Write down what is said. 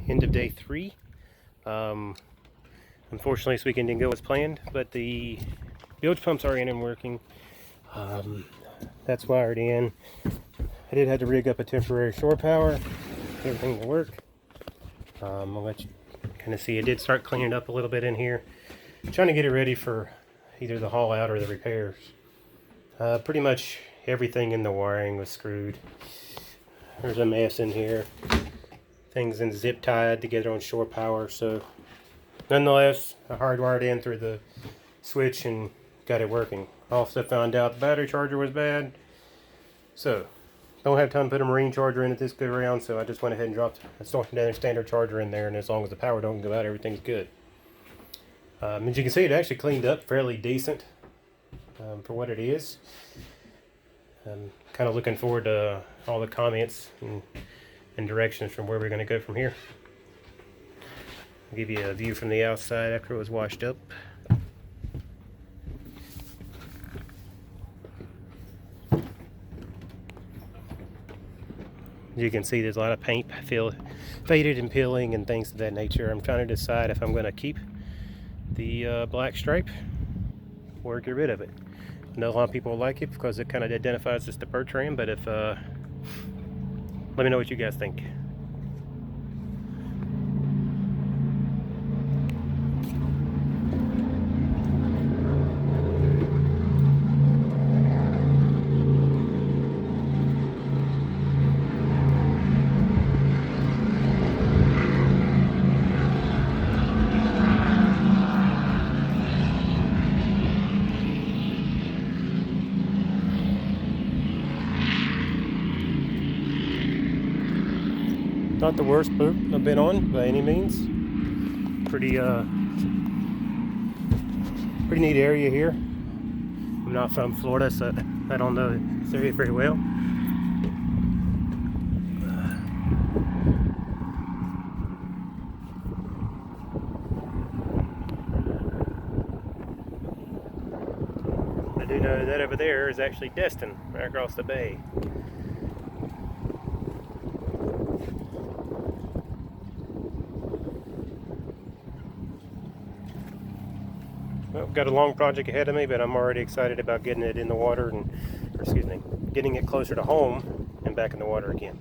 end of day 3. Unfortunately, this weekend didn't go as planned, but the bilge pumps are in and working. That's wired in. I did have to rig up a temporary shore power. Everything will work. I'll let you kind of see. I did start cleaning up a little bit in here, trying to get it ready for either the haul out or the repairs. Pretty much everything in the wiring was screwed. There's a mess in here. Things in zip tied together on shore power. So nonetheless, I hardwired in through the switch and got it working. Also found out the battery charger was bad. So don't have time to put a marine charger in it this go around, so I just went ahead and dropped a standard charger in there, and as long as the power don't go out, everything's good. As you can see, it actually cleaned up fairly decent for what it is. I'm kind of looking forward to all the comments and directions from where we're going to go from here. I'll give you a view from the outside after it was washed up. As you can see, there's a lot of paint faded and peeling and things of that nature. I'm trying to decide if I'm going to keep the black stripe or get rid of it. I know a lot of people like it because it kind of identifies as the Bertram, but if let me know what you guys think. Not the worst boat I've been on by any means. Pretty neat area here. I'm not from Florida, so I don't know this area very well. I do know that over there is actually Destin, right across the bay. Well, got a long project ahead of me, but I'm already excited about getting it in the water and, getting it closer to home and back in the water again.